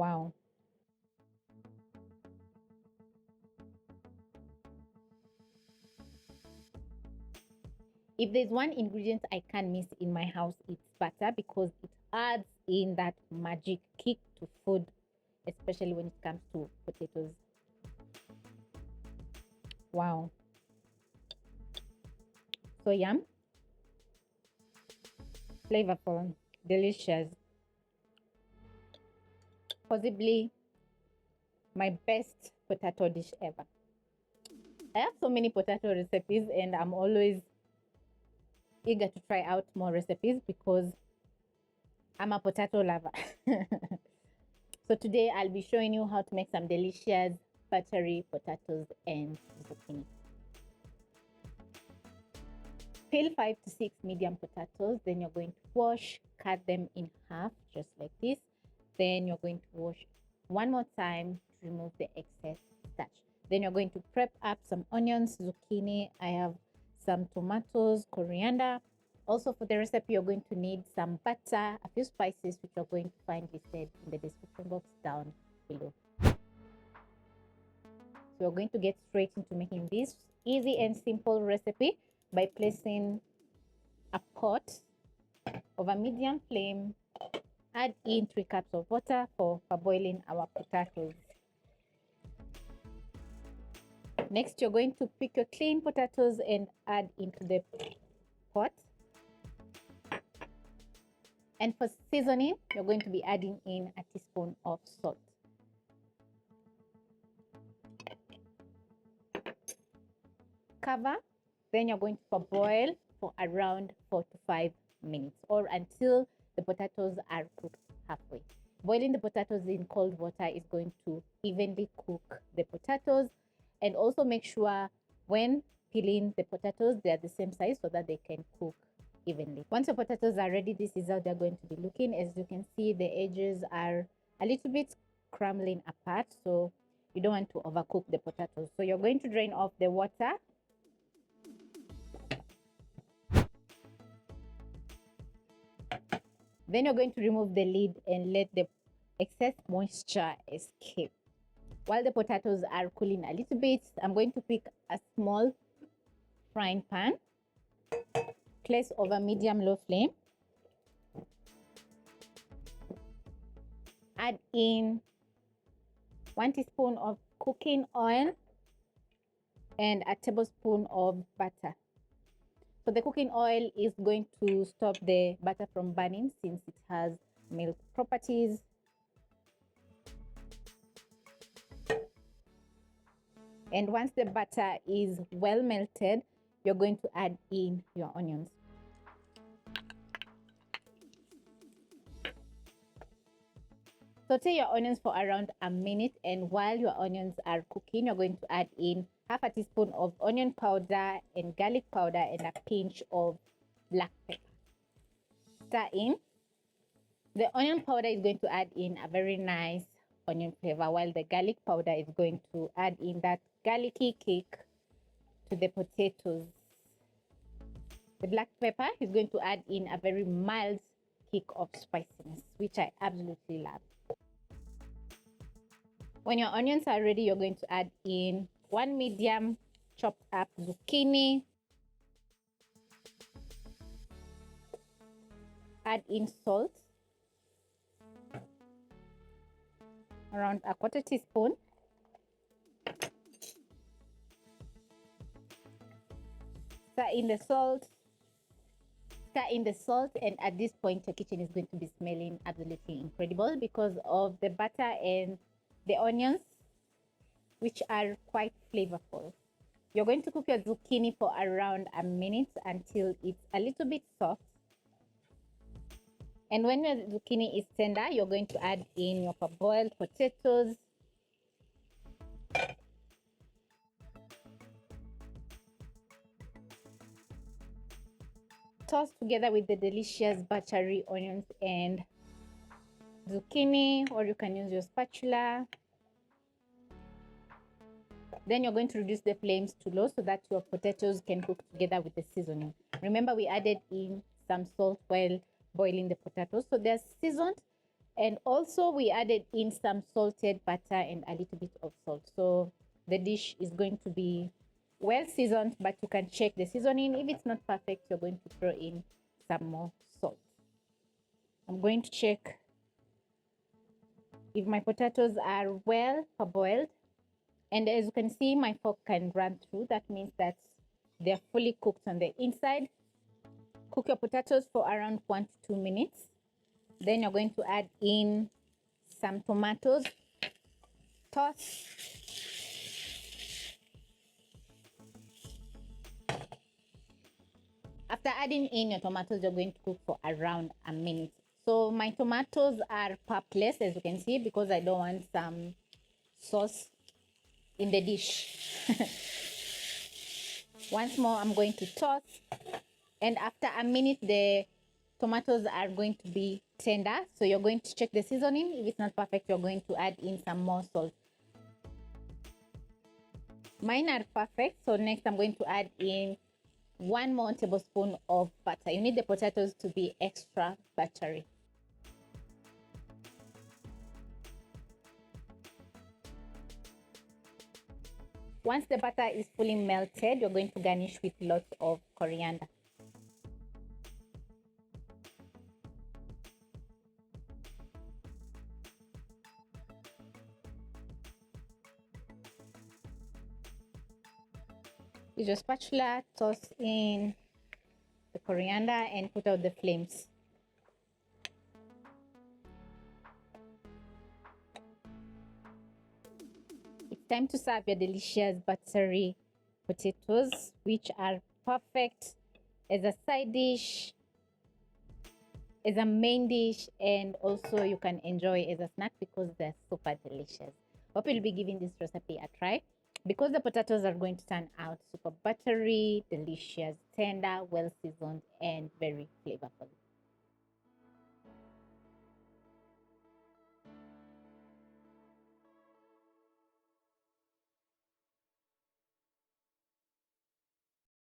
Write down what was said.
Wow. If there's one ingredient I can't miss in my house, it's butter, because it adds in that magic kick to food, especially when it comes to potatoes. Wow. So yum. Flavorful. Delicious. Possibly my best potato dish ever. I have so many potato recipes and I'm always eager to try out more recipes because I'm a potato lover. So today I'll be showing you how to make some delicious buttery potatoes and zucchini. Peel 5 to 6 medium potatoes. Then you're going to wash, cut them in half just like this. Then you're going to wash one more time to remove the excess starch. Then you're going to prep up some onions, zucchini. I have some tomatoes, coriander. Also for the recipe, you're going to need some butter, a few spices, which you're going to find listed in the description box down below. So we're going to get straight into making this easy and simple recipe by placing a pot over medium flame. Add in 3 cups of water for boiling our potatoes. Next, you're going to pick your clean potatoes and add into the pot. And for seasoning, you're going to be adding in a teaspoon of salt. Cover. Then you're going to parboil for around 4 to 5 minutes or until the potatoes are cooked halfway. Boiling the potatoes in cold water is going to evenly cook the potatoes, and also make sure when peeling the potatoes they are the same size so that they can cook evenly. Once your potatoes are ready, this is how they're going to be looking. As you can see, the edges are a little bit crumbling apart, so you don't want to overcook the potatoes. So you're going to drain off the water. Then you're going to remove the lid and let the excess moisture escape. While the potatoes are cooling a little bit, I'm going to pick a small frying pan, place over medium-low flame, add in 1 teaspoon of cooking oil and a tablespoon of butter. So the cooking oil is going to stop the butter from burning since it has milk properties. And once the butter is well melted, you're going to add in your onions. Saute your onions for around a minute, and while your onions are cooking, you're going to add in half a teaspoon of onion powder and garlic powder and a pinch of black pepper. Stir in. The onion powder is going to add in a very nice onion flavor, while the garlic powder is going to add in that garlicky kick to the potatoes. The black pepper is going to add in a very mild kick of spiciness, which I absolutely love. When your onions are ready, you're going to add in 1 medium chopped up zucchini. Add in salt, around a 1/4 teaspoon. Stir in the salt, and at this point your kitchen is going to be smelling absolutely incredible because of the butter and the onions, which are quite flavorful. You're going to cook your zucchini for around a minute until it's a little bit soft. And when your zucchini is tender, you're going to add in your parboiled potatoes. Toss together with the delicious buttery onions and zucchini, or you can use your spatula. Then you're going to reduce the flames to low so that your potatoes can cook together with the seasoning. Remember, we added in some salt while boiling the potatoes, so they're seasoned And also we added in some salted butter and a little bit of salt. So the dish is going to be well seasoned, but you can check the seasoning. If it's not perfect, you're going to throw in some more salt. I'm going to check if my potatoes are well parboiled. And as you can see, my fork can run through. That means that they're fully cooked on the inside. Cook your potatoes for around 1 to 2 minutes. Then you're going to add in some tomatoes. Toss. After adding in your tomatoes, you're going to cook for around a minute. So my tomatoes are pulpless, as you can see, because I don't want some sauce in the dish. Once more, I'm going to toss. And after a minute, the tomatoes are going to be tender. So you're going to check the seasoning. If it's not perfect, you're going to add in some more salt. Mine are perfect. So next, I'm going to add in 1 more tablespoon of butter. You need the potatoes to be extra buttery. Once the butter is fully melted, you're going to garnish with lots of coriander. Use your spatula, toss in the coriander and put out the flames. It's time to serve your delicious buttery potatoes, which are perfect as a side dish, as a main dish, and also you can enjoy as a snack because they're super delicious. Hope you'll be giving this recipe a try, because the potatoes are going to turn out super buttery, delicious, tender, well seasoned, and very